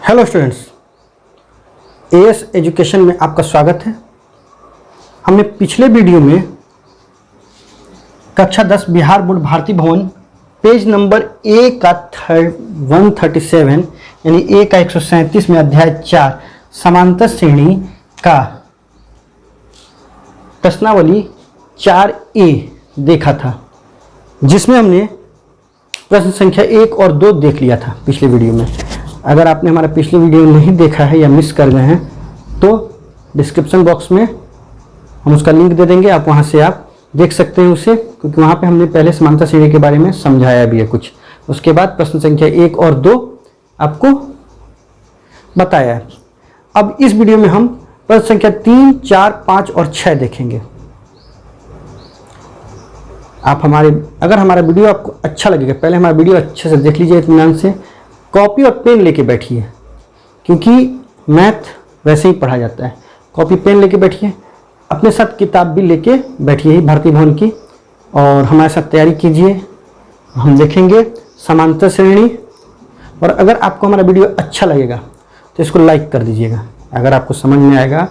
Hello students, as education में आपका स्वागत है। हमने पिछले वीडियो में कक्षा 10 बिहार बोर्ड भारती भवन पेज नंबर ए का 137 यानी ए का 137 में अध्याय 4 समांतर श्रेणी का प्रश्नावली 4A देखा था, जिसमें हमने प्रश्न संख्या 1 और 2 देख लिया था पिछले वीडियो में। अगर आपने हमारा पिछले वीडियो नहीं देखा है या मिस कर गए हैं तो डिस्क्रिप्शन बॉक्स में हम उसका लिंक दे देंगे, आप वहां से आप देख सकते हैं उसे, क्योंकि वहां पे हमने पहले समांतर श्रेणी के बारे में समझाया भी है कुछ। उसके बाद प्रश्न संख्या 1 और 2 आपको बताया है। अब इस वीडियो में हम प्रश्न संख्या 3, 4, 5 और 6 देखेंगे। आप अगर हमारा वीडियो आपको अच्छा लगेगा, पहले हमारा वीडियो अच्छे से देख लीजिए, इत्मीनान से कॉपी और पेन लेके बैठिए, क्योंकि मैथ वैसे ही पढ़ा जाता है। कॉपी पेन लेके बैठिए, अपने साथ किताब भी लेके बैठिए भारती भवन की, और हमारे साथ तैयारी कीजिए। हम देखेंगे समांतर श्रेणी। और अगर आपको हमारा वीडियो अच्छा लगेगा तो इसको लाइक कर दीजिएगा। अगर आपको समझ में आएगा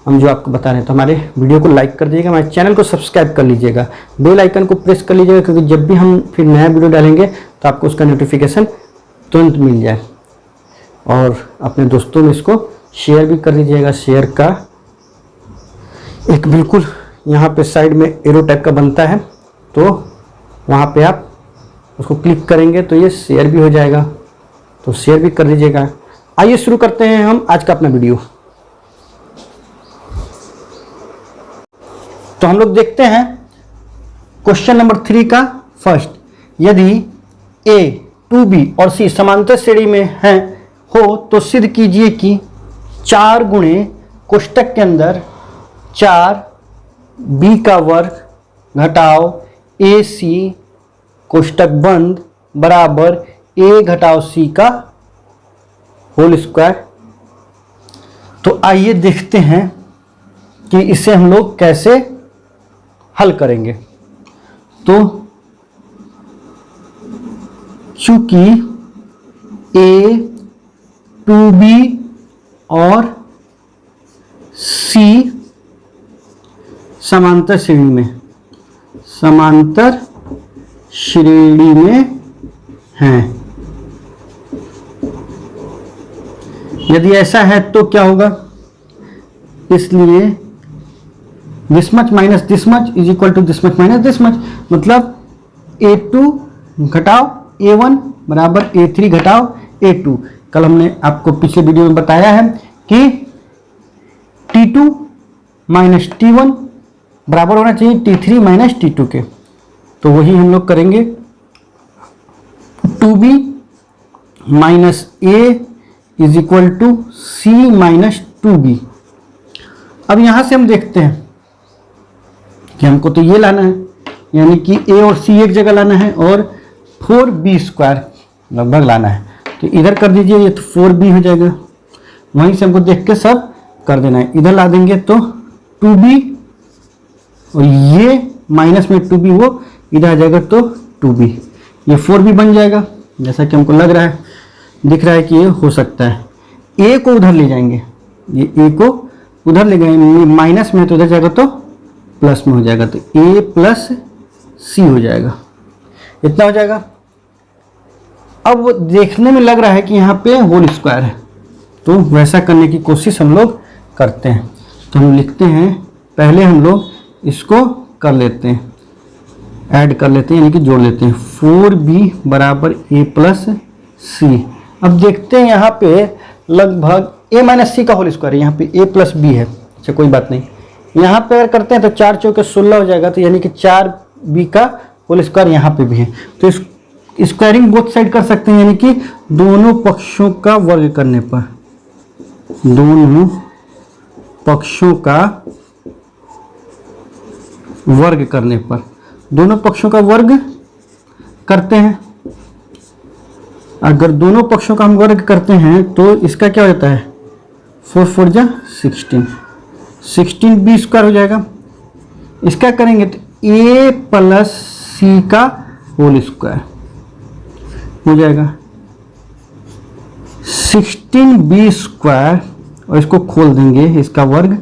हम जो आपको बता रहे हैं तो हमारे वीडियो को लाइक कर दीजिएगा, हमारे चैनल को सब्सक्राइब कर लीजिएगा, बेल आइकन को प्रेस कर लीजिएगा, क्योंकि जब भी हम फिर नया वीडियो डालेंगे तो आपको उसका नोटिफिकेशन तुरंत मिल जाए। और अपने दोस्तों में इसको शेयर भी कर दीजिएगा। शेयर का एक बिल्कुल यहाँ पे साइड में एरो टाइप का बनता है, तो वहाँ पे आप उसको क्लिक करेंगे तो ये शेयर भी हो जाएगा, तो शेयर भी कर दीजिएगा। आइए शुरू करते हैं हम आज का अपना वीडियो। तो हम लोग देखते हैं क्वेश्चन नंबर 3 का फर्स्ट। यदि ए, 2B और C समांतर श्रेणी में हैं हो तो सिद्ध कीजिए कि 4 गुणे कोष्टक के अंदर 4B का वर्ग घटाओ AC कोष्टक बंद बराबर A घटाओ C का होल स्क्वायर। तो आइए देखते हैं कि इसे हम लोग कैसे हल करेंगे। तो चूंकि A, 2B और C समांतर श्रेणी में हैं, यदि ऐसा है तो क्या होगा, इसलिए this much minus this much is equal to this much minus this much, मतलब A2 घटाओ A1 बराबर A3 घटाओ A2। कल हमने आपको पिछले वीडियो में बताया है कि T2 माइनस T1 बराबर होना चाहिए T3 माइनस T2 के। तो वही हम लोग करेंगे। 2B minus A is equal to C minus 2B। अब यहां से हम देखते हैं कि हमको तो ये लाना है, यानी कि A और C एक जगह लाना है और 4B स्क्वायर लगभग लाना है। तो इधर कर दीजिए, ये तो 4B हो जाएगा। वहीं से हमको देख के सब कर देना है। इधर ला देंगे तो 2B और ये माइनस में 2B वो इधर आ जाएगा तो 2B, ये 4B बन जाएगा। जैसा कि हमको लग रहा है, दिख रहा है कि ये हो सकता है। A को उधर ले जाएंगे, ये A को उधर ले गए, माइनस में तो उधर जाएगा तो प्लस में हो जाएगा, तो A प्लस C हो जाएगा, इतना हो जाएगा। अब देखने में लग रहा है कि यहाँ पे होल स्क्वायर है, तो वैसा करने की कोशिश हम लोग करते हैं। तो हम लिखते हैं, पहले हम लोग इसको कर लेते हैं, ऐड कर लेते हैं, यानी कि जोड़ लेते हैं। 4B बराबर A प्लस C। अब देखते हैं यहाँ पे लगभग A माइनस C का होल स्क्वायर है, यहाँ पे A प्लस B है। अच्छा कोई बात नहीं, यहाँ पे अगर करते हैं तो 4 चौके 16 हो जाएगा, तो यानी कि 4B का होल स्क्वायर यहाँ पे भी है। तो इस स्क्वायरिंग बोथ साइड कर सकते हैं, यानी कि दोनों पक्षों का वर्ग करने पर, दोनों पक्षों का वर्ग करने पर, दोनों पक्षों का वर्ग करते हैं। अगर दोनों पक्षों का हम वर्ग करते हैं तो इसका क्या हो जाता है, 4 4 जा 16, 16B स्क्वायर हो जाएगा। इसका करेंगे तो A प्लस C का होल स्क्वायर हो जाएगा। 16b² और इसको खोल देंगे, इसका वर्ग,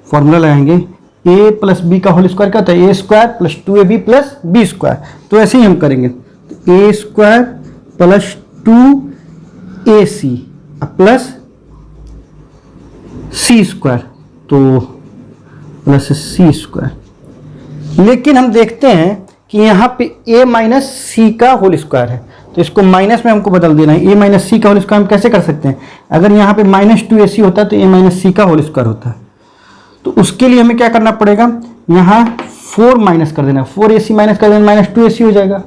फॉर्मूला लगाएंगे a प्लस बी का होल स्क्वायर क्या होता है, a² plus 2ab plus b²। तो ऐसे ही हम करेंगे, a² plus 2ac plus c², तो प्लस c²। लेकिन हम देखते हैं कि यहाँ पे a माइनस सी का होल स्क्वायर है, तो इसको माइनस में हमको बदल देना है। a माइनस सी का होल स्क्वायर हम कैसे कर सकते हैं, अगर यहाँ पे -2ac होता है तो a माइनस सी का होल स्क्वायर होता है। तो उसके लिए हमें क्या करना पड़ेगा, यहाँ 4 माइनस कर देना, 4ac माइनस कर देना, -2ac हो जाएगा,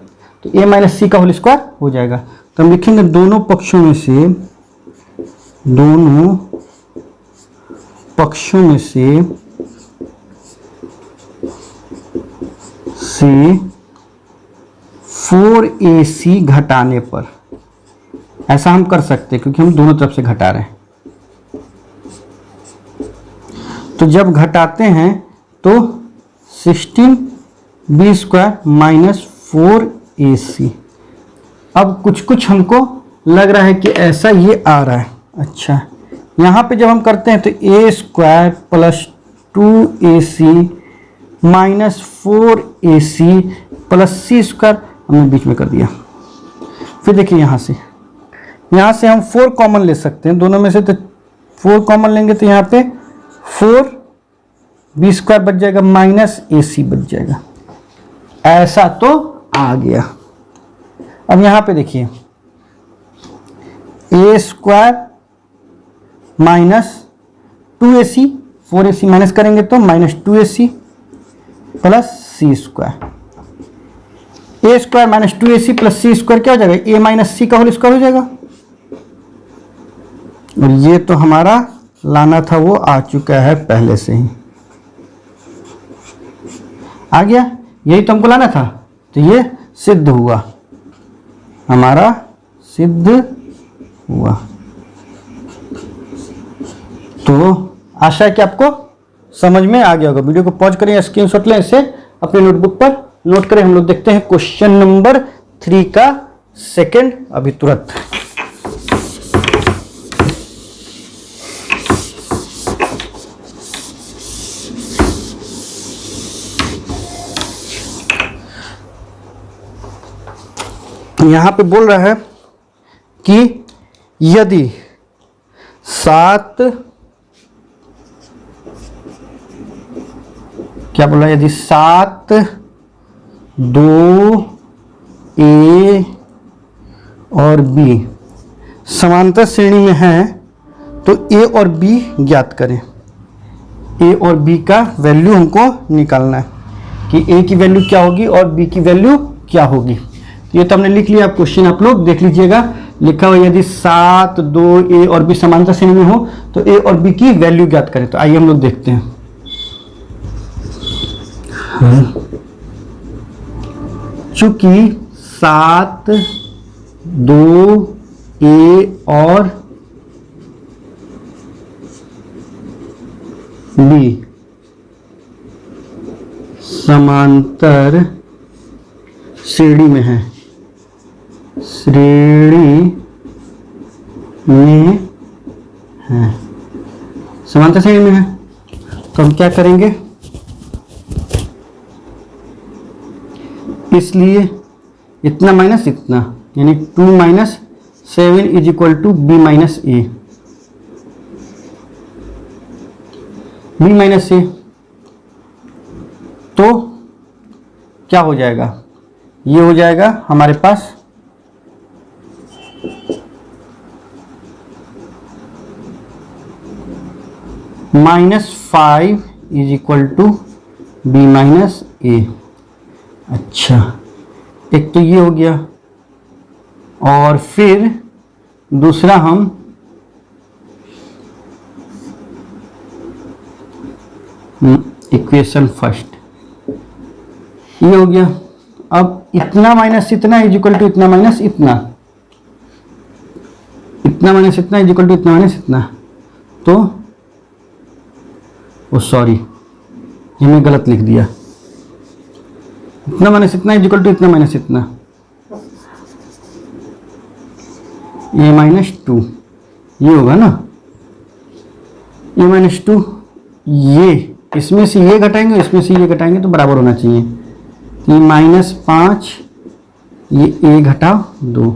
तो a माइनस सी का होल स्क्वायर हो जाएगा। तो हम लिखेंगे दोनों पक्षों में से 4ac घटाने पर, ऐसा हम कर सकते हैं क्योंकि हम दोनों तरफ से घटा रहे हैं। तो जब घटाते हैं तो 16b² माइनस 4ac। अब कुछ कुछ हमको लग रहा है कि ऐसा ये आ रहा है। अच्छा, यहाँ पे जब हम करते हैं तो a² plus 2ac minus 4ac plus c² हमने बीच में कर दिया। फिर देखिए यहाँ से हम 4 कॉमन ले सकते हैं दोनों में से, तो 4 कॉमन लेंगे तो यहाँ पे 4b² बच जाएगा, माइनस ac बच जाएगा। ऐसा तो आ गया। अब यहाँ पे देखिए a² minus 2ac, 4ac minus करेंगे तो minus 2ac plus c²। a² minus 2ac plus c² क्या हो जाएगा, a माइनस सी का होल स्क्वायर हो जाएगा। और ये तो हमारा लाना था वो आ चुका है पहले से ही, आ गया, यही तो हमको लाना था। तो ये सिद्ध हुआ, हमारा सिद्ध हुआ। तो आशा है कि आपको समझ में आ गया होगा। वीडियो को पॉज करें, स्क्रीनशॉट लें, इसे अपने नोटबुक पर नोट करें। हम लोग देखते हैं क्वेश्चन नंबर 3 का सेकंड अभी तुरंत। यहां पे बोल रहा है कि यदि 7 क्या बोल रहा है, यदि 7 2 a और b समांतर श्रेणी में है तो a और b ज्ञात करें। a और b का वैल्यू हमको निकालना है कि a की वैल्यू क्या होगी और b की वैल्यू क्या होगी। ये तो हमने लिख लिया, क्वेश्चन आप लोग देख लीजिएगा। लिखा हुआ यदि 7 2 a और b समांतर श्रेणी में हो तो a और b की वैल्यू ज्ञात करें। तो आइए हम लोग देखते हैं। चूंकि 7 2 a और b समांतर श्रेणी में है, समांतर श्रेणी में है, तो हम क्या करेंगे, इसलिए इतना माइनस इतना, यानी 2 minus 7 is equal to b minus a. B minus a तो क्या हो जाएगा, ये हो जाएगा हमारे पास -5 is equal to b minus a. अच्छा, एक तो ये हो गया, और फिर दूसरा हम इक्वेशन फर्स्ट, ये हो गया। अब इतना माइनस इतना इज इक्वल टू इतना माइनस इतना, इतना माइनस इतना इज इक्वल टू इतना माइनस इतना, तो ओ सॉरी, ये मैं गलत लिख दिया। इतना माइनस इतना इज इक्वल टू इतना माइनस इतना, a माइनस 2 ये होगा ना a माइनस टू, ये इसमें से ये घटाएंगे इसमें से ये घटाएंगे तो बराबर होना चाहिए। तो ये -5 ये a घटा 2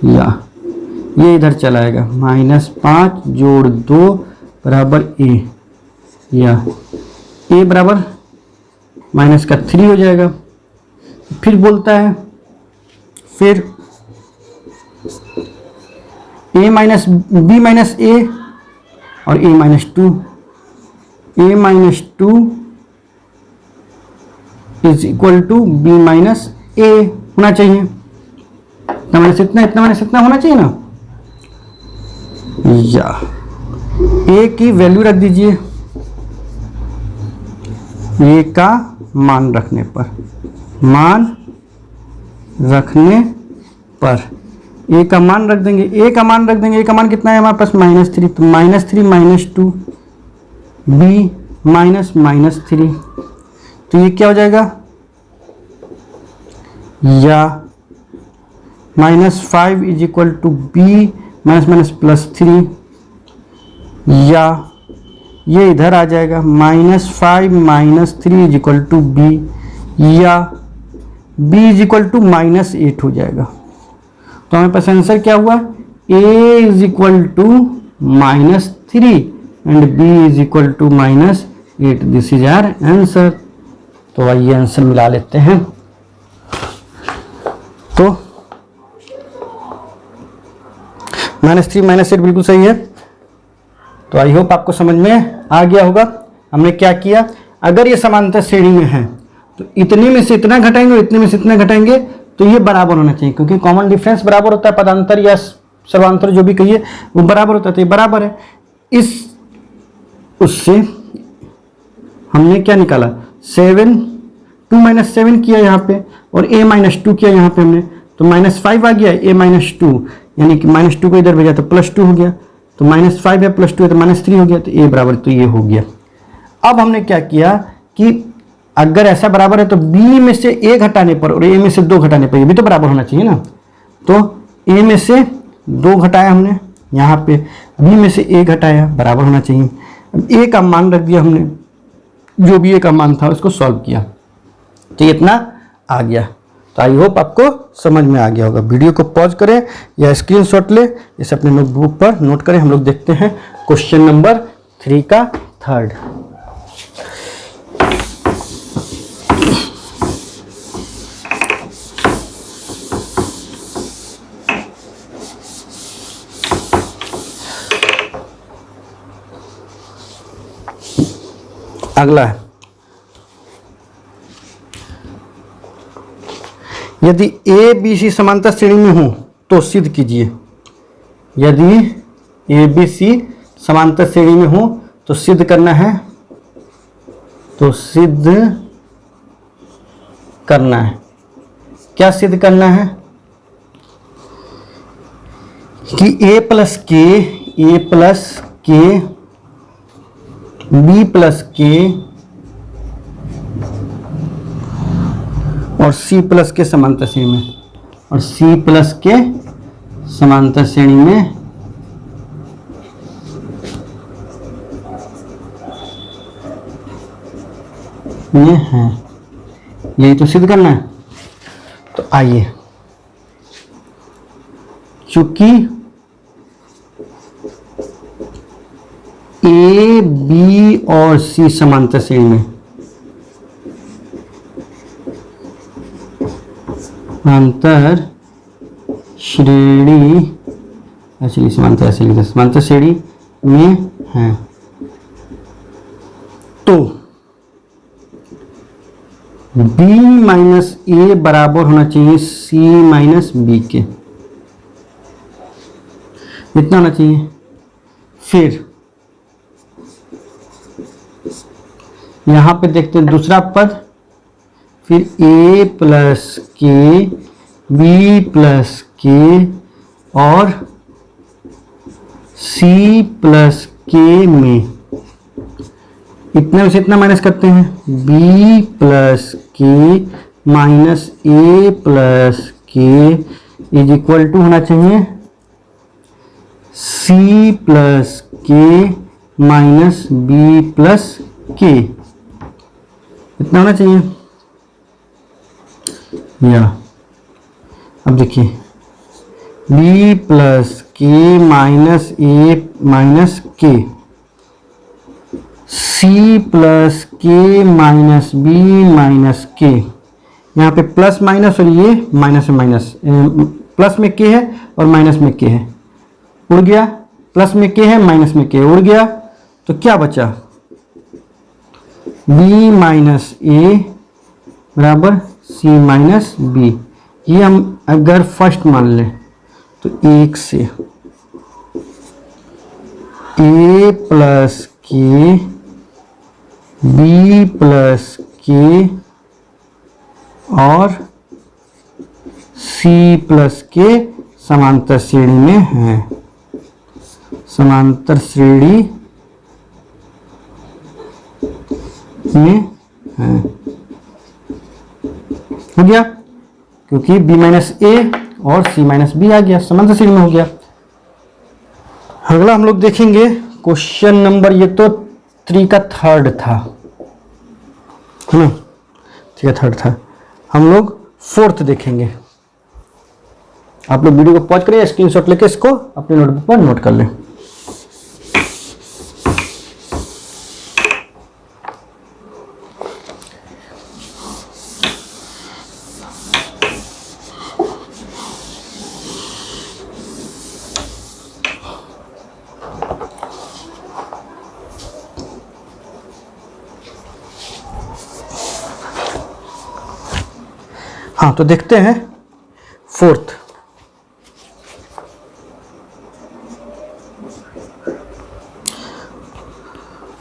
या ये इधर चलाएगा -5 जोड़ 2 बराबर a, या a बराबर माइनस का 3 हो जाएगा। फिर बोलता है फिर a minus b minus a और a minus 2, a minus 2 is equal to b minus a होना चाहिए। इतना माइनस इतना होना चाहिए ना, या a की वैल्यू रख दीजिए, a का मान रखने पर a का मान रख देंगे, a का मान कितना है हमारे पास -3, तो -3 -2 b -3, तो ये क्या हो जाएगा, या -5 इज इक्वल टू b -3, या ये इधर आ जाएगा -5 -3 इज इक्वल टू b, या b इज इक्वल टू -8 हो जाएगा। तो हमारे पास आंसर क्या हुआ, a is equal to -3 and b is equal to -8, this is our answer. तो आइए आंसर मिला लेते हैं। तो -3 -8 बिल्कुल सही है। तो आई होप आपको समझ में आ गया होगा। हमने क्या किया, अगर ये समांतर श्रेणी में है तो इतने में से इतना घटाएंगे और इतने में से इतना घटाएंगे तो ये बराबर होना चाहिए, क्योंकि कॉमन डिफरेंस बराबर होता है, पदांतर या सर्वांतर जो भी कहिए वो बराबर होता है, तो ये बराबर है। इस उससे हमने क्या निकाला, 2 - 7 किया यहाँ पे और a -2 किया यहाँ पे हमने, तो -5 आ गया, a -2 यानी कि -2 को इधर भेजा तो +2 हो गया, तो -5 है +2 है तो -3 हो गया, तो a बराबर तो ये हो गया। अब हमने क्या किया कि अगर ऐसा बराबर है तो b में से a घटाने पर और a में से 2 घटाने पर ये भी तो बराबर होना चाहिए ना। तो a में से 2 घटाया हमने, यहाँ पे b में से a घटाया, बराबर होना चाहिए। अब a का मान रख दिया हमने, जो भी a का मान था उसको सॉल्व किया, तो इतना आ गया। तो आई होप आपको समझ में आ गया होगा। वीडियो को पॉज करें या स्क्रीनशॉट ले, इसे अपने नोटबुक पर नोट करें। हम लोग देखते हैं क्वेश्चन नंबर 3 का थर्ड। अगला है, यदि ए बी सी समांतर श्रेणी में हो तो सिद्ध कीजिए। यदि ए बी सी समांतर श्रेणी में हो तो सिद्ध करना है, तो सिद्ध करना है। क्या सिद्ध करना है कि a प्लस के b प्लस के और c प्लस के समांतर श्रेणी में, और c प्लस के समांतर श्रेणी में ये है, यही तो सिद्ध करना है। तो आइए, चूंकि ए बी और सी समांतर श्रेणी में, समांतर श्रेणी ऐसे समांतर ऐसे लिखते, समांतर श्रेणी में है, तो b माइनस ए बराबर होना चाहिए c माइनस बी के, इतना होना चाहिए। फिर यहां पे देखते हैं दूसरा पद, फिर a प्लस के बी प्लस के और c प्लस के में, इतने में से इतना माइनस करते हैं, b प्लस के माइनस ए प्लस के इज इक्वल टू होना चाहिए सी प्लस के माइनस बी प्लस के, इतना होना चाहिए। या अब देखिए बी प्लस के माइनस ए माइनस के, सी प्लस के माइनस बी माइनस के, यहाँ पे प्लस माइनस और ये माइनस में माइनस, प्लस में के है और माइनस में के है, उड़ गया, प्लस में के है माइनस में के उड़ गया, तो क्या बचा b माइनस ए बराबर सी माइनस बी। ये हम अगर फर्स्ट मान लें तो एक से a प्लस के b प्लस के और c प्लस के समांतर श्रेणी में है, समांतर श्रेणी में है, हो गया, क्योंकि b माइनस ए और c माइनस बी आ गया, समांतर श्रेणी में हो गया। अगला हम लोग देखेंगे क्वेश्चन नंबर, ये तो 3 का थर्ड था, है ना, ठीक है थर्ड था। हम लोग फोर्थ देखेंगे। आप लोग वीडियो को पॉज करें, स्क्रीनशॉट लेके इसको अपने नोटबुक पर नोट कर लें। हाँ तो देखते हैं फोर्थ।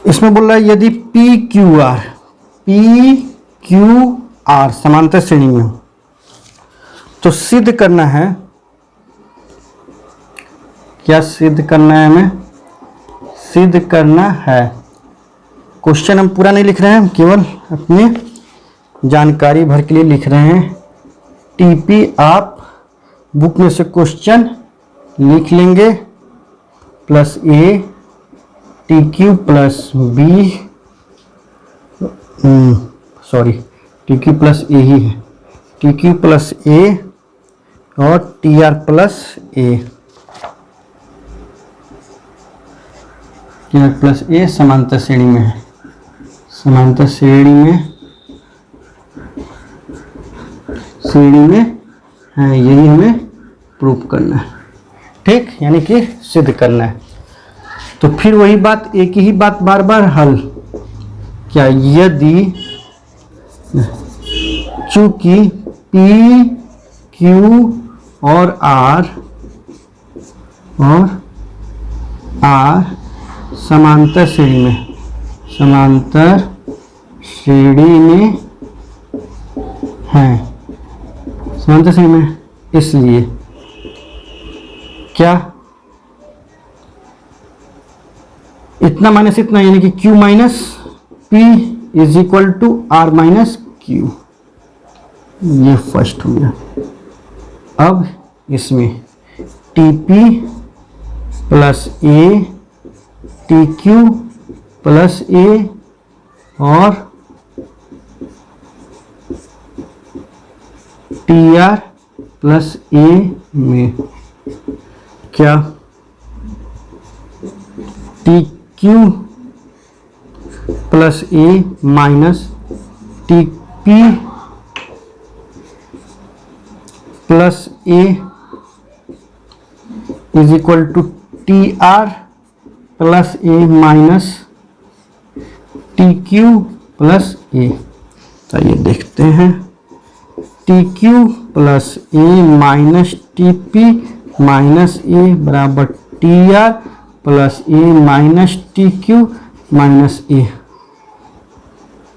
इसमें बोल रहा है यदि पी क्यू आर समांतर श्रेणी में हो तो सिद्ध करना है, क्या सिद्ध करना है, हमें सिद्ध करना है। क्वेश्चन हम पूरा नहीं लिख रहे हैं, हम केवल अपनी जानकारी भर के लिए लिख रहे हैं। टीपी आप बुक में से क्वेश्चन लिख लेंगे, plus A T Q plus b, sorry t Q plus a ही है, टी क्यू प्लस ए और T r plus A, t r plus a समांतर श्रेणी में है, समांतर श्रेणी में है, यही हमें प्रूफ करना है, ठीक, यानी कि सिद्ध करना है। तो फिर वही बात, एक ही बात बार बार हल, क्या यदि चूंकि पी क्यू और आर समांतर श्रेणी में, समांतर श्रेणी में है, समांतर श्रेणी में, इसलिए क्या इतना माइनस इतना, यानी कि Q minus P is equal to R minus Q, ये फर्स्ट हो गया। अब इसमें TP plus A TQ plus A और TR प्लस A में क्या TQ plus A minus TP plus A is equal to TR plus A minus TQ plus A। चलिए देखते हैं, TQ plus A minus TP minus A बराबर TR plus A minus TQ minus A।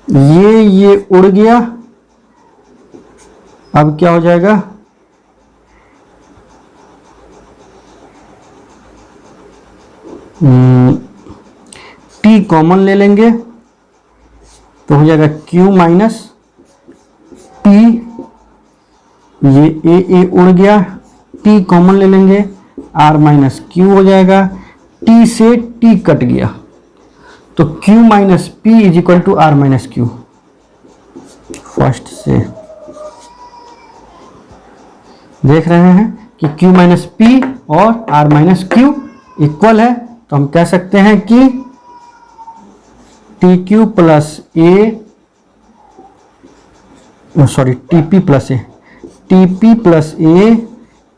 ये उड़ गया, अब क्या हो जाएगा, T कॉमन ले लेंगे तो हो जाएगा Q माइनस P, ये A उड़ गया, T कॉमन ले लेंगे R माइनस Q हो जाएगा, टी से टी कट गया तो Q minus P is equal to R minus Q. First से देख रहे हैं कि Q माइनस पी और आर माइनस क्यू इक्वल है, तो हम कह सकते हैं कि T Q plus A, sorry TP plus A, TP plus A,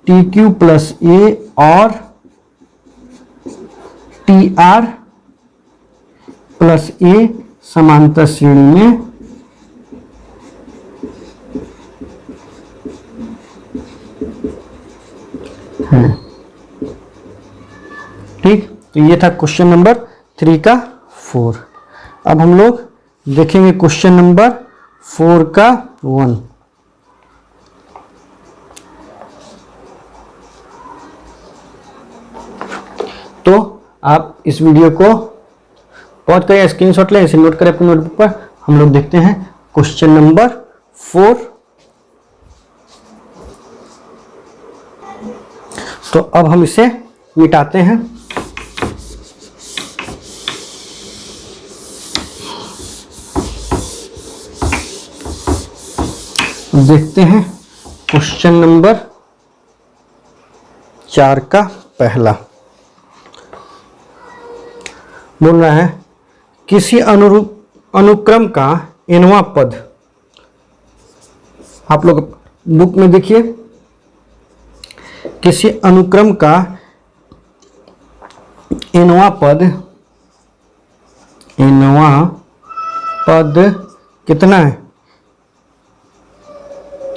T Q plus ए और टी आर प्लस ए समांतर श्रेणी में है। ठीक, तो ये था क्वेश्चन नंबर 3 का 4। अब हम लोग देखेंगे क्वेश्चन नंबर 4 का 1। तो आप इस वीडियो को पॉज करें, स्क्रीनशॉट लें, इसे नोट करें अपने नोटबुक पर। हम लोग देखते हैं क्वेश्चन नंबर 4। तो अब हम इसे मिटाते हैं। देखते हैं क्वेश्चन नंबर 4 का पहला। बोल रहा है किसी अनुक्रम का nवां पद, आप लोग बुक में देखिए, किसी अनुक्रम का nवां पद कितना है?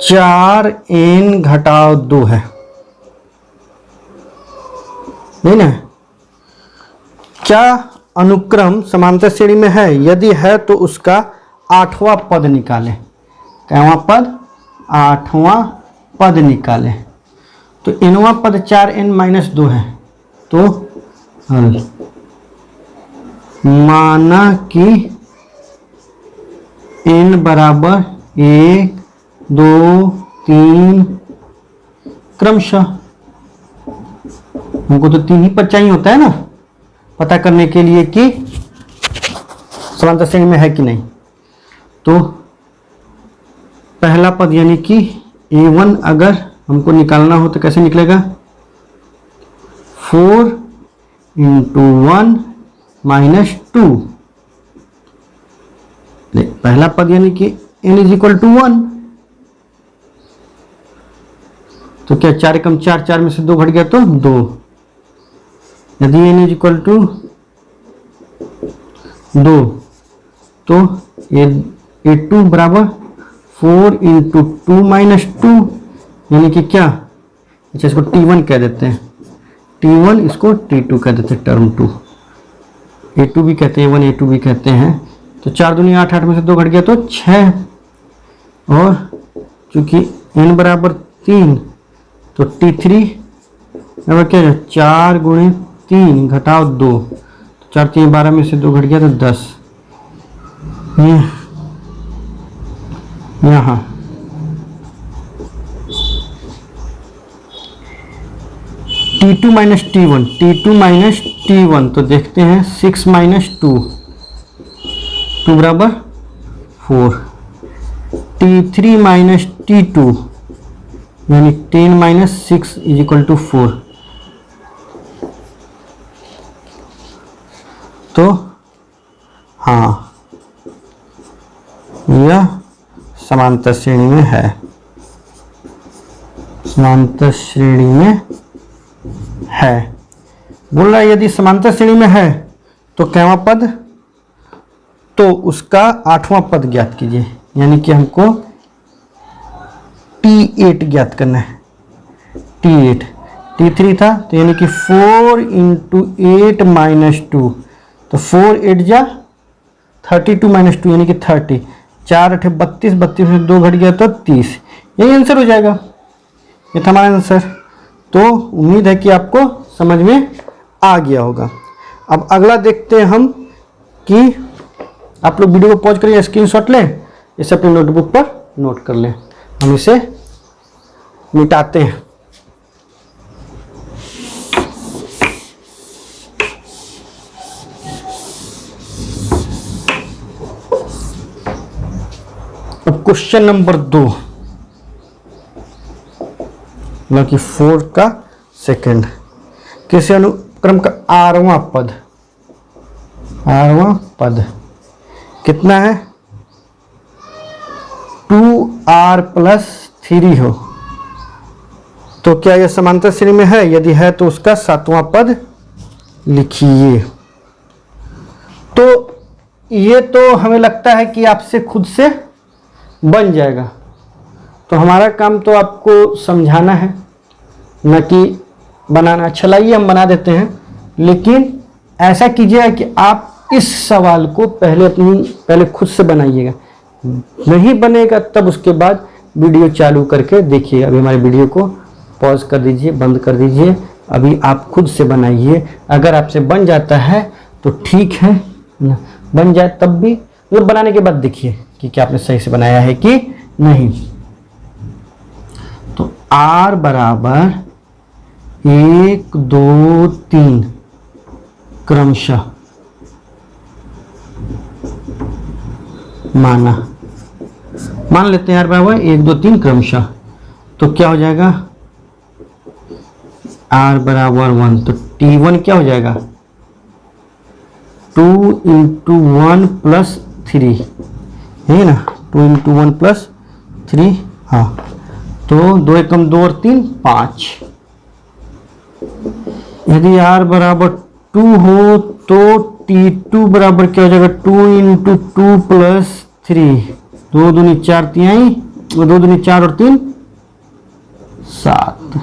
4n घटाव 2 है, नहीं ना? क्या अनुक्रम समांतर श्रेणी में है? यदि है तो उसका 8वां पद निकालें। कैवां पद? 8वां पद निकालें। तो nवां पद 4n-2 है, तो हल माना कि n बराबर 1, 2, 3 क्रमशः। हमको तो 3 ही पद चाहिए होता है ना, पता करने के लिए कि समांतर श्रेणी में है कि नहीं। तो पहला पद यानी कि a1 अगर हमको निकालना हो तो कैसे निकलेगा? 4 × 1 - 2। पहला पद यानी कि n = 1, तो क्या 4 × 4, 4 में से 2 घट गया तो 2। यदि n = 2 तो a2 बराबर 4 × 2 - 2 यानी कि क्या? अच्छा, इसको t1 कह देते हैं, t1, इसको t2 कह देते हैं, टर्म 2। a2 भी कहते हैं, a1 a2 भी कहते हैं। तो 4 दूनी 8, 8 में से 2 घट गया तो 6। और चूंकि n बराबर 3 तो t3 बराबर क्या है? 4 × 3 घटाव 2, तो 4 3 12 में से 2 घट गया तो 10। यहाँ t2 - t1, t2 - t1, तो देखते हैं 6 - 2, 2 बराबर 4। t3 - t2 यानी 10 - 6 = 4। तो हाँ, यह समांतर श्रेणी में है, समांतर श्रेणी में है। बोल रहा है यदि समांतर श्रेणी में है तो कैवां पद? तो उसका 8वां पद ज्ञात कीजिए, यानी कि हमको t8 ज्ञात करना है। t8, t3 था तो यानी कि 4 × 8 - 2, तो 4 8 जा 32 - 2 यानी कि 30। 4 8 32, 32 में 2 घट गया तो 30। यही आंसर हो जाएगा, ये था हमारा आंसर। तो उम्मीद है कि आपको समझ में आ गया होगा। अब अगला देखते हैं हम कि आप लोग वीडियो को पॉज करिए, स्क्रीनशॉट लें, इसे अपने नोटबुक पर नोट कर लें। हम इसे मिटाते हैं। क्वेश्चन नंबर 2 मतलब कि 4 का सेकंड, किसी अनुक्रम का आठवां पद कितना है 2r + 3 हो तो क्या यह समांतर श्रेणी में है? यदि है तो उसका 7वां पद लिखिए। तो ये तो हमें लगता है कि आपसे खुद से बन जाएगा, तो हमारा काम तो आपको समझाना है न कि बनाना। चलाइए हम बना देते हैं, लेकिन ऐसा कीजिएगा कि आप इस सवाल को पहले खुद से बनाइएगा। नहीं बनेगा तब उसके बाद वीडियो चालू करके देखिए। अभी हमारे वीडियो को पॉज कर दीजिए, बंद कर दीजिए, अभी आप खुद से बनाइए। अगर आपसे बन जाता है तो ठीक है, बन जाए तब भी मतलब बनाने के बाद देखिए कि क्या आपने सही से बनाया है कि नहीं। तो r बराबर 1 2 3 क्रमशः मान लेते हैं r बराबर 1 2 3 क्रमशः। तो क्या हो जाएगा r बराबर 1, तो t1 क्या हो जाएगा 2 × 1 + 3 है ना, 2 × 1 + 3, हाँ। तो 2 एकम 2 और 3 5। यदि r बराबर 2 हो तो t2 बराबर क्या हो जाएगा 2 × 2 + 3, 2 दूनी 4 तिहाई, 2 दूनी 4 और 3 7।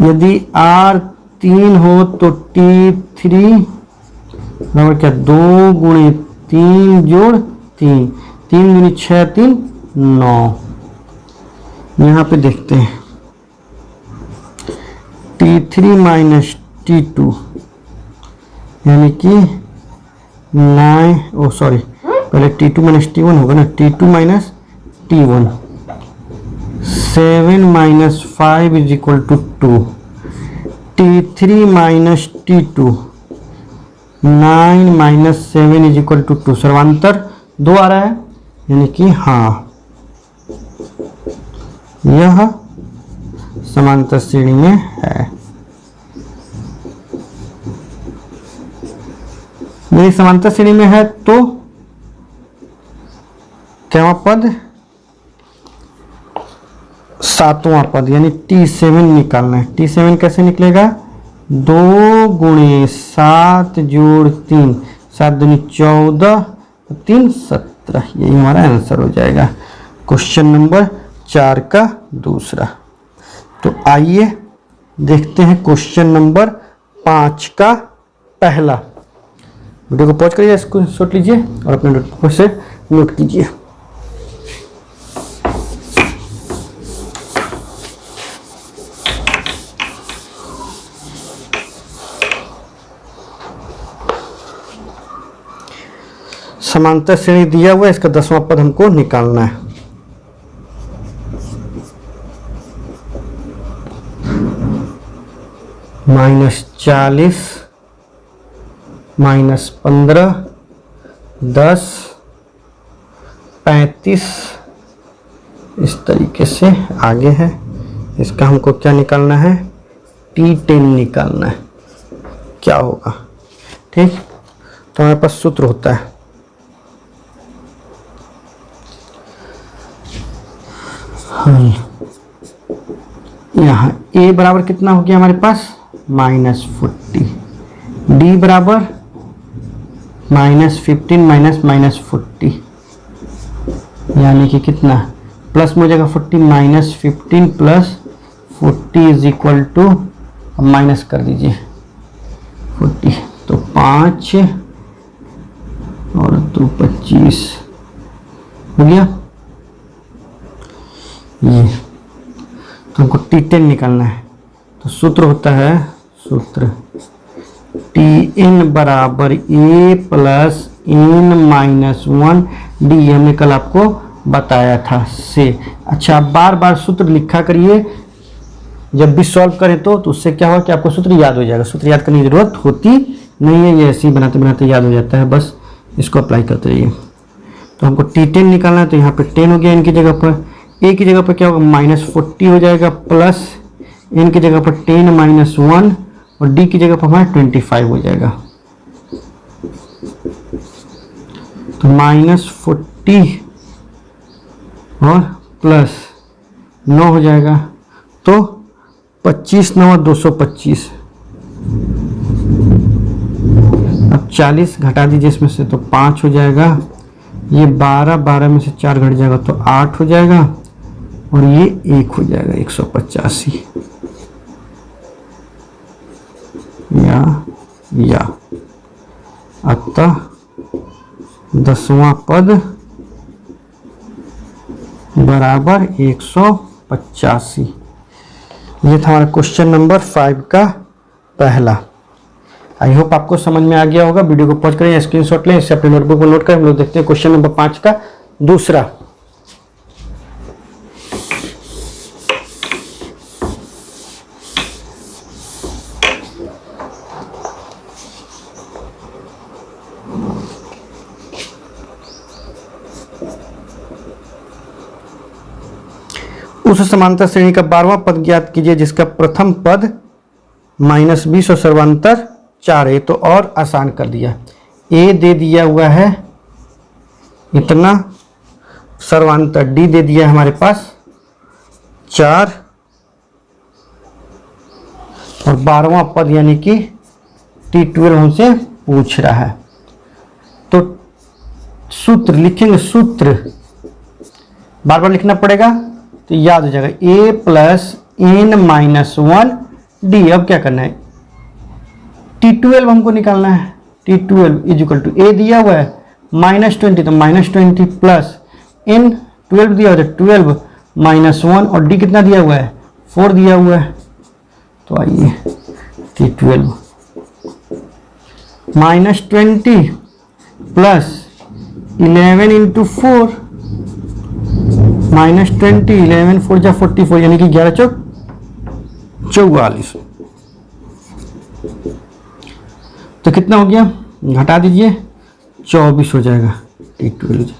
यदि r 3 हो तो t3 बराबर क्या 2 × 3 + 3, 3 दूनी 6 3 9। यहाँ पे देखते हैं t3 - t2 यानी कि 9, सॉरी पहले t2 - t1 होगा ना, t2 - t1, 7 - 5 = 2, t3 - t2, 9 - 7 = 2। सर्वांतर 2 आ रहा है, यानी कि हाँ यह समांतर श्रेणी में है। यदि समांतर श्रेणी में है तो क्या पद 7वां पद यानी t7 निकालना है। t7 कैसे निकलेगा 2 × 7 + 3, 7 दूनी 14, 3 17। यही हमारा आंसर हो जाएगा क्वेश्चन नंबर 4 का दूसरा। तो आइए देखते हैं क्वेश्चन नंबर 5 का पहला। वीडियो को पॉज करिए, इसको शॉट लीजिए और अपने नोटबुक से नोट कीजिए। समांतर श्रेणी दिया हुआ है, इसका 10वां पद हमको निकालना है। -40 -15 10 35 इस तरीके से आगे है। इसका हमको क्या निकालना है t10 निकालना है। क्या होगा ठीक, तो हमारे पास सूत्र होता है यहाँ a बराबर कितना हो गया हमारे पास -40, d बराबर -15 -40 यानी कि कितना प्लस में हो जाएगा 40, -15 + 40 = माइनस कर दीजिए 40, तो 5 और 2 25 हो गया। ये तो हमको t10 निकालना है, तो सूत्र होता है सूत्र tn बराबर a + n - 1 d, हमने कल आपको बताया था से। अच्छा, बार बार सूत्र लिखा करिए जब भी सॉल्व करें तो उससे क्या होगा कि आपको सूत्र याद हो जाएगा। सूत्र याद करने की जरूरत होती नहीं है, ये ऐसे ही बनाते बनाते याद हो जाता है, बस इसको अप्लाई करते रहिए। तो हमको T10 निकालना है, तो यहाँ पे 10 हो गया n की जगह पर। a की जगह पर क्या होगा -40 हो जाएगा, प्लस n की जगह पर 10 - 1 और d की जगह पर हमारा 25 हो जाएगा। तो -40 और प्लस 9 हो जाएगा, तो 25 9 225। अब 40 घटा दीजिए इसमें से, तो 5 हो जाएगा। ये 12 में से 4 घट जाएगा तो 8 हो जाएगा, और ये 1 हो जाएगा 185। या अतः 10वां पद बराबर 185। ये था हमारा क्वेश्चन नंबर 5 का पहला। आई होप आपको समझ में आ गया होगा। वीडियो को पॉज करें, स्क्रीनशॉट लें, इससे अपने नोटबुक को नोट करें। हम लोग देखते हैं क्वेश्चन नंबर 5 का दूसरा। उस समांतर श्रेणी का 12वां पद ज्ञात कीजिए जिसका प्रथम पद -20 और सर्वांतर 4 है। तो और आसान कर दिया। ए दे दिया हुआ है इतना, सर्वांतर डी दे दिया है हमारे पास 4, और 12वां पद यानी कि T12 हमसे पूछ रहा है। तो सूत्र लिखेंगे, सूत्र बार बार लिखना पड़ेगा तो याद हो जाएगा। a + n - 1 d। अब क्या करना है, T12 हमको निकालना है। T12 = a दिया हुआ है -20, तो -20 प्लस n 12 दिया हुआ है, 12 - 1, और d कितना दिया हुआ है 4 दिया हुआ है। तो आइए T12 -20 प्लस 11 × 4 -20, 11 4 जा 44, यानी कि 11 चौक 44। तो कितना हो गया, घटा दीजिए 24 हो जाएगा T12।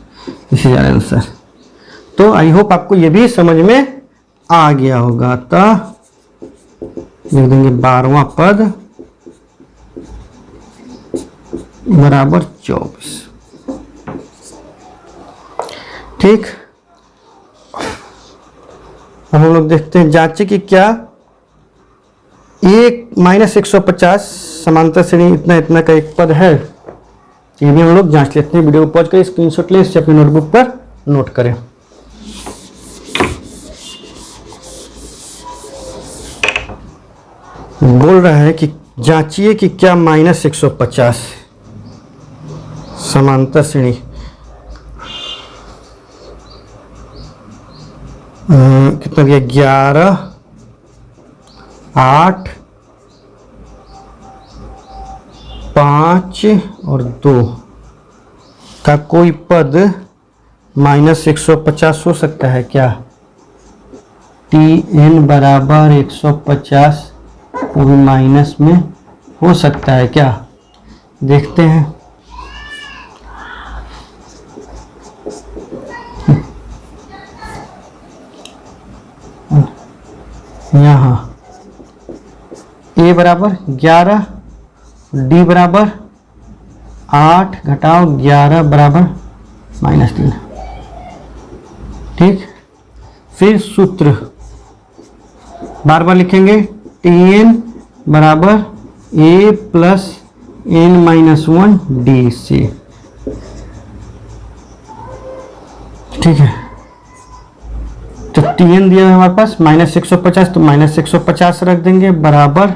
इसे जा रहा है आंसर। तो आई होप आपको ये भी समझ में आ गया होगा। तो लिख देंगे 12वां पद बराबर 24। ठीक, अब हम लोग देखते हैं, जांचे कि क्या -150 समांतर श्रेणी इतना इतना का एक पद है। ये भी हम लोग जांच लेते हैं। वीडियो को पॉज करें, स्क्रीनशॉट लें, इससे अपनी नोटबुक पर नोट करें। बोल रहा है कि जांचिए कि क्या -150 समांतर श्रेणी कितना दिया, 11 8 5 और 2 का कोई पद -150 हो सकता है क्या। Tn बराबर 150 वो भी माइनस में हो सकता है क्या, देखते हैं। यहाँ a बराबर 11, d बराबर 8 घटाओ 11 बराबर -3। ठीक, फिर सूत्र बार बार लिखेंगे। Tn बराबर a + n - 1 d से। ठीक है, तो Tn दिया है हमारे पास -150, तो -150 रख देंगे, बराबर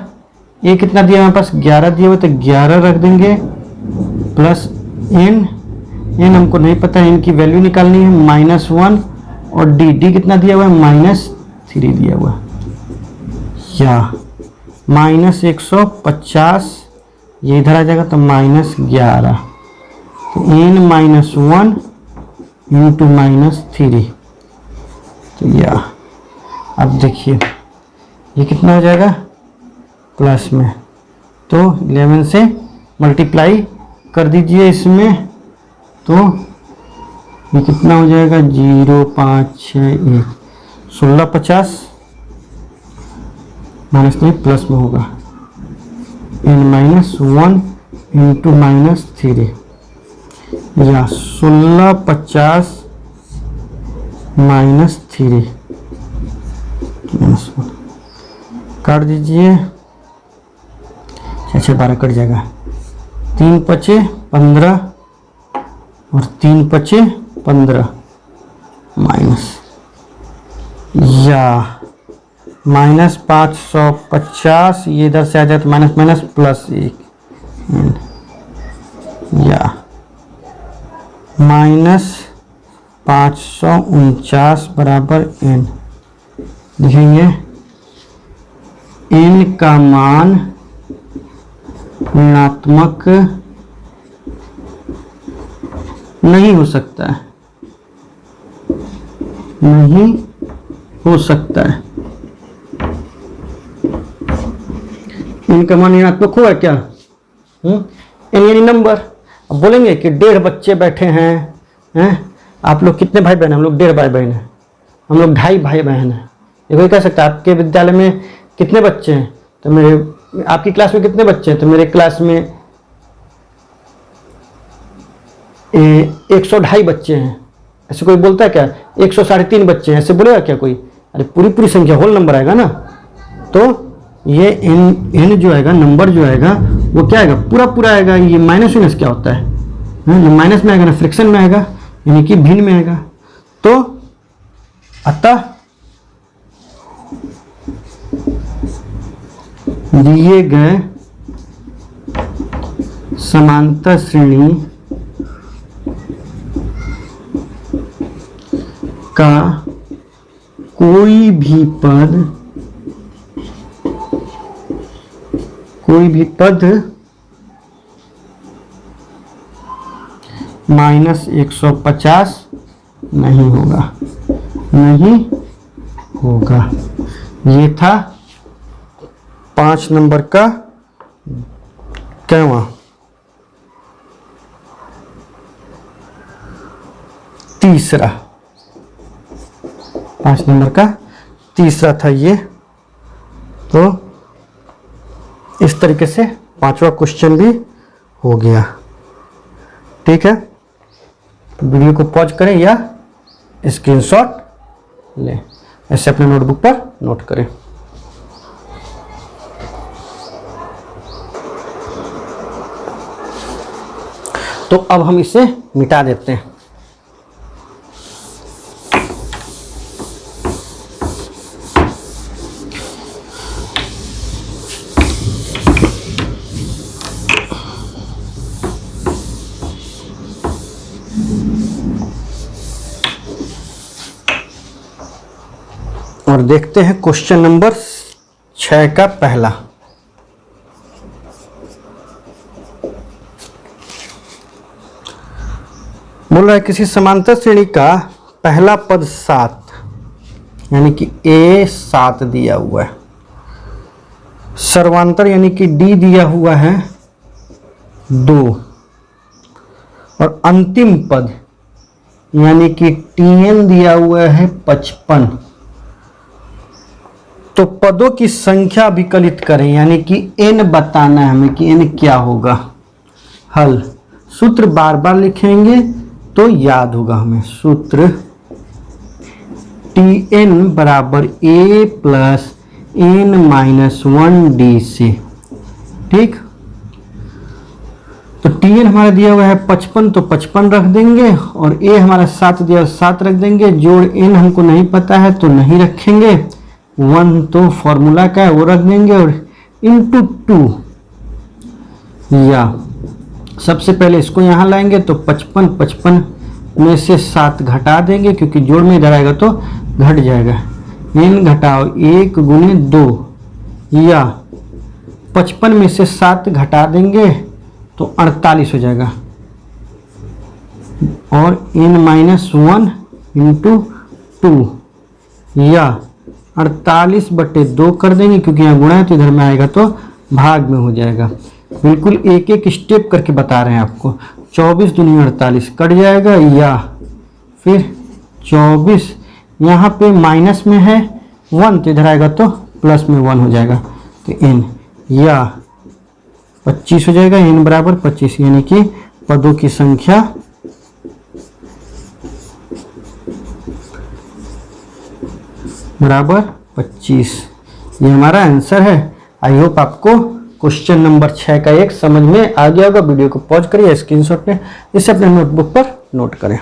a कितना दिया हमारे पास 11 दिया हुआ, तो 11 रख देंगे, प्लस n हमको नहीं पता है, n की वैल्यू निकालनी है -1, और d कितना दिया हुआ है -3 दिया हुआ है, या -150 ये इधर आ जाएगा तो -11, तो n - 1 × -3, तो या अब देखिए ये कितना हो जाएगा प्लस में, तो 11 से मल्टीप्लाई कर दीजिए इसमें, तो ये कितना हो जाएगा 0 5 6 1 16 50 माइनस नहीं प्लस में होगा n-1 इंटू -3 या 16 50 -3 काट दीजिए। 6 12 कट जाएगा। 3 पचे 15 और 3 पचे 15 माइनस या -550 ये इधर से आ जाए तो माइनस माइनस प्लस 1 या -549 बराबर n। लिखेंगे n का मान ऋणात्मक नहीं हो सकता है, नहीं हो सकता है। n का मान ऋणात्मक हुआ क्या? n यानी नंबर। अब बोलेंगे कि 1.5 बच्चे बैठे हैं आप लोग कितने भाई बहन? हम लोग 1.5 भाई बहन हैं, हम लोग 2.5 भाई बहन हैं। ये कोई कह सकता है आपके विद्यालय में कितने बच्चे हैं? तो मेरे आपकी क्लास में कितने बच्चे हैं? तो मेरे क्लास में 102 बच्चे हैं। ऐसे कोई बोलता है क्या? 103.5 बच्चे हैं, ऐसे बोलेगा क्या कोई? अरे पूरी संख्या होल नंबर आएगा ना। तो ये n जो आएगा, नंबर जो आएगा वो क्या आएगा? पूरा आएगा। ये माइनस माइनस क्या होता है? माइनस में आएगा ना, फ्रैक्शन में आएगा, यानी कि भिन्न में आएगा। तो अतः दिए गए समांतर श्रेणी का कोई भी पद -150 नहीं होगा। ये था 5 नंबर का कैवा। तीसरा 5 नंबर का तीसरा था ये। तो इस तरीके से 5वां क्वेश्चन भी हो गया। ठीक है, वीडियो को पॉज करें या स्क्रीनशॉट लें, ऐसे अपने नोटबुक पर नोट करें। तो अब हम इसे मिटा देते हैं। और देखते हैं क्वेश्चन नंबर 6 का पहला। बोल रहा है किसी समांतर श्रेणी का पहला पद 7 यानी कि A 7 दिया हुआ है, सर्वांतर यानी कि D दिया हुआ है 2 और अंतिम पद यानी कि TN दिया हुआ है 55। तो पदों की संख्या विकलित करें, यानी कि n बताना है हमें कि n क्या होगा। हल सूत्र बार बार लिखेंगे तो याद होगा हमें। सूत्र Tn बराबर A प्लस n-1DC। ठीक, तो Tn हमारा दिया हुआ है 55, तो 55 रख देंगे और A हमारा 7 दिया 7 रख देंगे। जोड़ n हमको नहीं पता है तो नहीं रखेंगे। 1 तो फॉर्मूला का है वो रख देंगे और इंटू 2 या सबसे पहले इसको यहाँ लाएंगे तो 55 में से 7 घटा देंगे क्योंकि जोड़ में इधर आएगा तो घट जाएगा। n घटाओ 1 गुने 2 या 55 में से 7 घटा देंगे तो 48 हो जाएगा और n-1 इंटू 2 या 48/2 कर देंगे क्योंकि यहाँ गुणा है तो इधर में आएगा तो भाग में हो जाएगा। बिल्कुल एक एक स्टेप करके बता रहे हैं आपको। 24 दूनी 48 कट जाएगा या फिर 24, यहाँ पे माइनस में है 1 तो इधर आएगा तो प्लस में 1 हो जाएगा, तो n या 25 हो जाएगा। n बराबर 25 यानी कि पदों की संख्या बराबर 25। ये हमारा आंसर है। आई होप आपको क्वेश्चन नंबर 6 का एक समझ में आ गया होगा। वीडियो को पॉज करिए, स्क्रीनशॉट लें, इसे अपने नोटबुक पर नोट करें।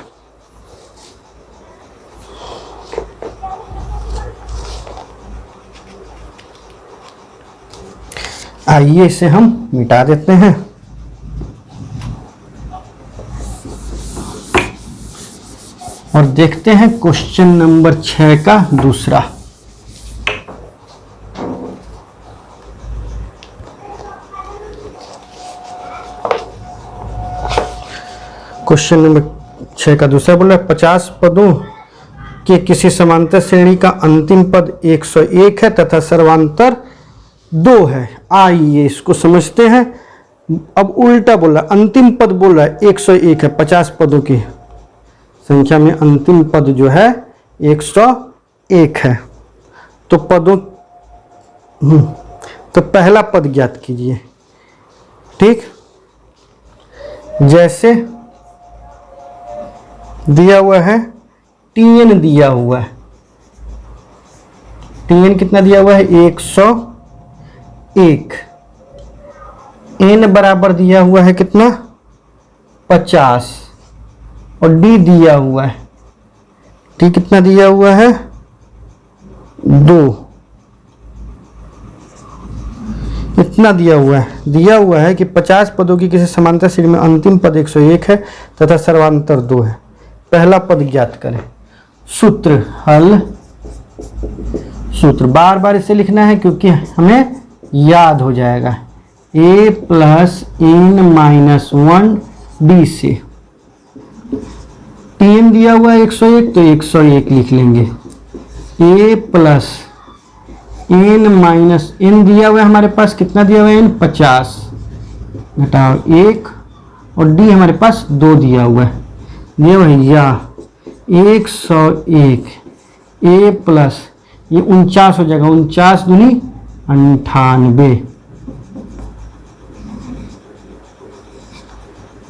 आइए इसे हम मिटा देते हैं। और देखते हैं क्वेश्चन नंबर 6 का दूसरा। क्वेश्चन नंबर 6 का दूसरा बोल रहा है 50 पदों के किसी समांतर श्रेणी का अंतिम पद 101 है तथा सर्वांतर 2 है। आइए इसको समझते हैं। अब उल्टा बोल रहा है, अंतिम पद बोल रहा है 101 है। 50 पदों की संख्या में अंतिम पद जो है 101 है। तो पदों तो पहला पद ज्ञात कीजिए। ठीक, जैसे दिया हुआ है tn दिया हुआ है, tn कितना दिया हुआ है 101, n बराबर दिया हुआ है कितना 50 और d दिया हुआ है, t कितना दिया हुआ है 2, इतना दिया हुआ है कि 50 पदों की किसी समांतर श्रेणी में अंतिम पद 101 है तथा सर्वांतर 2 है। पहला पद ज्ञात करें। सूत्र हल, सूत्र बार बार इसे लिखना है क्योंकि हमें याद हो जाएगा। a plus n minus 1 d से tn दिया हुआ है 101 तो 101 लिख लेंगे। a plus n minus n दिया हुआ है हमारे पास, कितना दिया हुआ है n 50 घटाओ 1 और d हमारे पास 2 दिया हुआ है। ये भैया 101 a प्लस ये 49 हो जाएगा, 49 दूनी 98,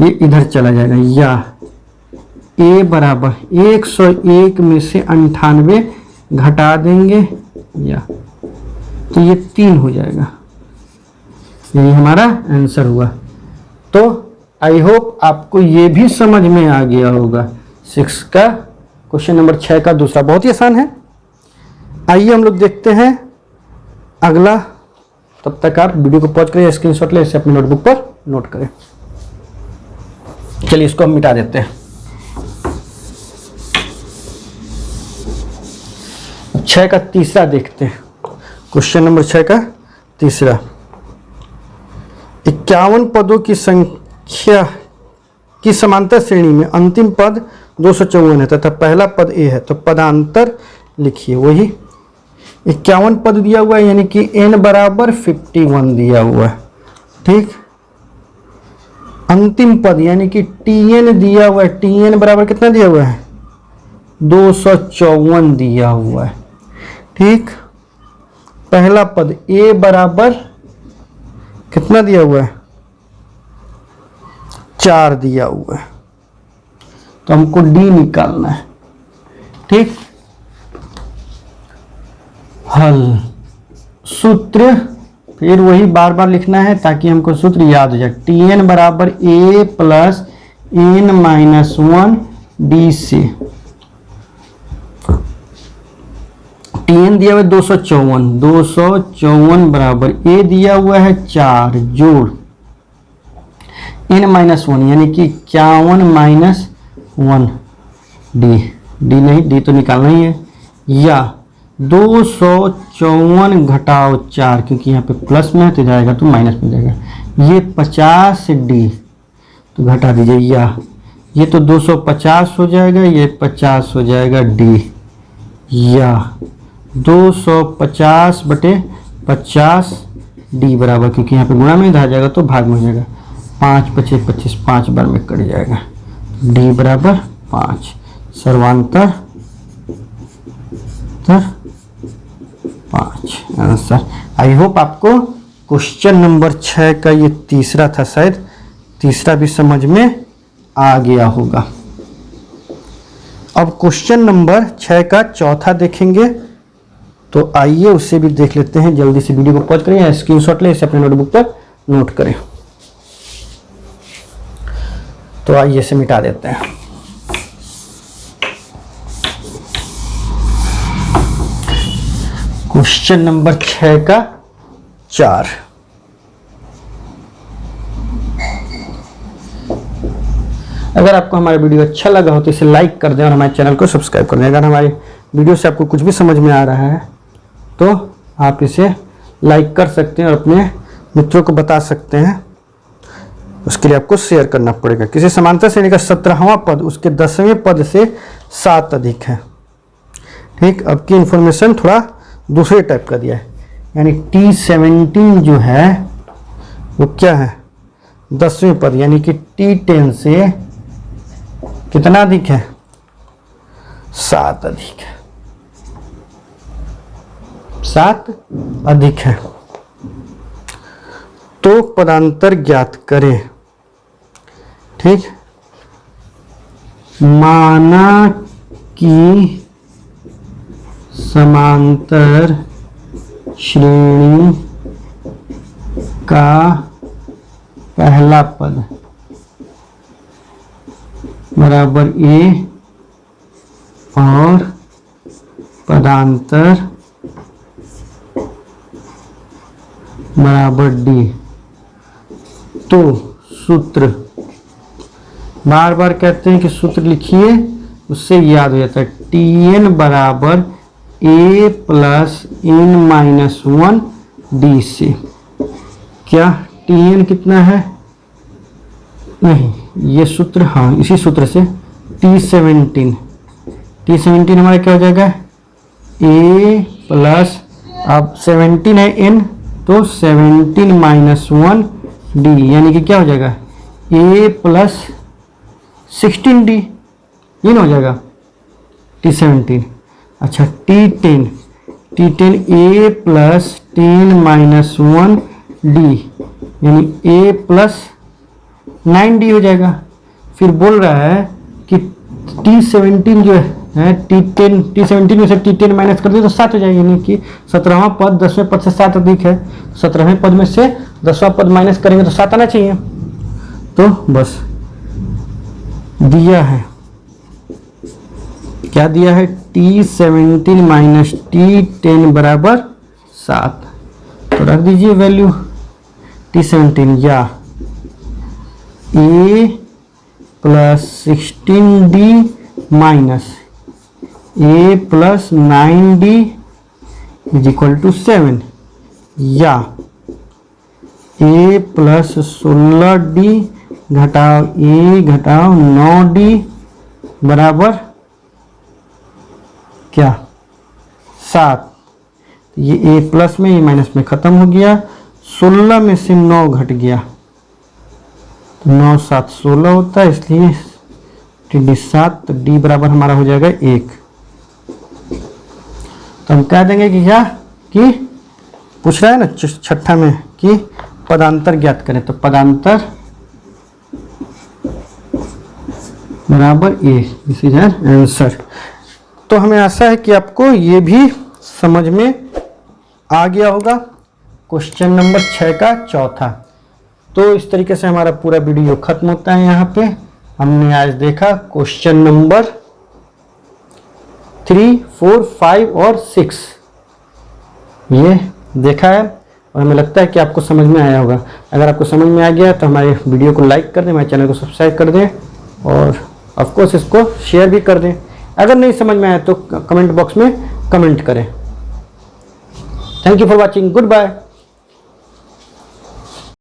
ये इधर चला जाएगा। या a बराबर 101 में से 98 घटा देंगे या तो ये 3 हो जाएगा। यही हमारा आंसर हुआ। तो आई होप आपको ये भी समझ में आ गया होगा। 6 का क्वेश्चन नंबर 6 का दूसरा बहुत ही आसान है। आइए हम लोग देखते हैं अगला। तब तक आप वीडियो को पॉज करिए, स्क्रीनशॉट ले, इसे अपनी नोटबुक पर नोट करें। चलिए इसको हम मिटा देते हैं। 6 का तीसरा देखते हैं। क्वेश्चन नंबर 6 का तीसरा, 51 पदों की संख्या की समांतर श्रेणी में अंतिम पद 254 है तथा पहला पद a है, तो पदांतर लिखिए। वही 51 पद दिया हुआ है यानी कि n बराबर 51 दिया हुआ है। ठीक, अंतिम पद यानी कि tn दिया हुआ है, tn बराबर कितना दिया हुआ है 254 दिया हुआ है। ठीक, पहला पद a बराबर कितना दिया हुआ है 4 दिया हुआ है, तो हमको d निकालना है। ठीक, हल, सूत्र फिर वही बार बार लिखना है ताकि हमको सूत्र याद हो जाए। tn बराबर a plus n minus 1 d से tn दिया हुआ है 254 बराबर a दिया हुआ है 4 जोड़ n माइनस 1 यानी कि 51 माइनस 1 d नहीं, d तो निकालना ही है। या 254 घटाओ 4 क्योंकि यहाँ पे प्लस में है तो जाएगा तो माइनस में जाएगा। ये 50 d तो घटा दीजिए, या ये तो 250 हो जाएगा, ये 50 हो जाएगा d, या 250 बटे 50 d बराबर, क्योंकि यहाँ पे गुणा में इधर आ जाएगा तो भाग में हो जाएगा। 5 × 25 5 बार में कट जाएगा, d बराबर 5। सर्वांतर 5 आंसर। आई होप आपको क्वेश्चन नंबर 6 का ये तीसरा था, शायद तीसरा भी समझ में आ गया होगा। अब क्वेश्चन नंबर 6 का चौथा देखेंगे, तो आइए उससे भी देख लेते हैं। जल्दी से वीडियो को पॉज करें या स्क्रीनशॉट लें, इसे अपने नोटबुक पर नोट करें। तो आइए इसे मिटा देते हैं। क्वेश्चन नंबर 6 का 4। अगर आपको हमारा वीडियो अच्छा लगा हो तो इसे लाइक कर दें और हमारे चैनल को सब्सक्राइब कर दें। अगर हमारी वीडियो से आपको कुछ भी समझ में आ रहा है तो आप इसे लाइक कर सकते हैं और अपने मित्रों को बता सकते हैं। उसके लिए आपको शेयर करना पड़ेगा। किसी समांतर श्रेणी का 17वां पद उसके 10वें पद से 7 अधिक है। ठीक, अब की इंफॉर्मेशन थोड़ा दूसरे टाइप का दिया है, यानी T17 जो है वो क्या है, 10वें पद, यानी कि T10 से कितना अधिक है, 7 अधिक है, 7 अधिक है। तो पदांतर ज्ञात करें। ठीक, माना कि समांतर श्रेणी का पहला पद बराबर A और पदांतर बराबर D। तो सूत्र बार बार कहते हैं कि सूत्र लिखिए, उससे याद हो जाता है। Tn बराबर A प्लस n-1 D से। क्या Tn कितना है, नहीं ये सूत्र, हाँ इसी सूत्र से T17 हमारा क्या हो जाएगा, A प्लस, अब 17 है n तो 17-1 D, यानी कि क्या हो जाएगा A प्लस 16D, ये ना हो जाएगा T17। अच्छा T10 A प्लस 10-1 D, यानी A प्लस 9D हो जाएगा। फिर बोल रहा है कि T17 जो है T17 में से T10 माइनस कर दे तो 7 हो जाएगा, यानी कि 17वां पद 10वें पद से 7 अधिक है। 17वें पद में से 10वां पद माइनस करेंगे तो 7 आना चाहिए। तो बस दिया है, क्या दिया है, T17 माइनस T10 बराबर 7। तो रख दीजिए वैल्यू T17 या A plus 16D minus A plus 9D is equal to 7, या A प्लस 16D घटाओ A घटाओ 9D बराबर क्या, 7। ये A प्लस में, ये माइनस में खत्म हो गया। 16 में से 9 घट गया तो 9 7 16 होता है, इसलिए TD 7, तो D बराबर हमारा हो जाएगा 1। तो हम कह देंगे कि क्या, कि पूछ रहा है ना छठा में कि पदांतर ज्ञात करें, तो पदांतर बराबर A, दिस इज आंसर। तो हमें आशा है कि आपको ये भी समझ में आ गया होगा क्वेश्चन नंबर 6 का चौथा। तो इस तरीके से हमारा पूरा वीडियो खत्म होता है। यहाँ पे हमने आज देखा क्वेश्चन नंबर 3, 4, 5 और 6 ये देखा है, और हमें लगता है कि आपको समझ में आया होगा। अगर आपको समझ में आ गया तो हमारे वीडियो को लाइक कर दें, हमारे चैनल को सब्सक्राइब कर दें और ऑफ कोर्स इसको शेयर भी कर दें। अगर नहीं समझ में आया तो कमेंट बॉक्स में कमेंट करें। Thank you for watching, good bye.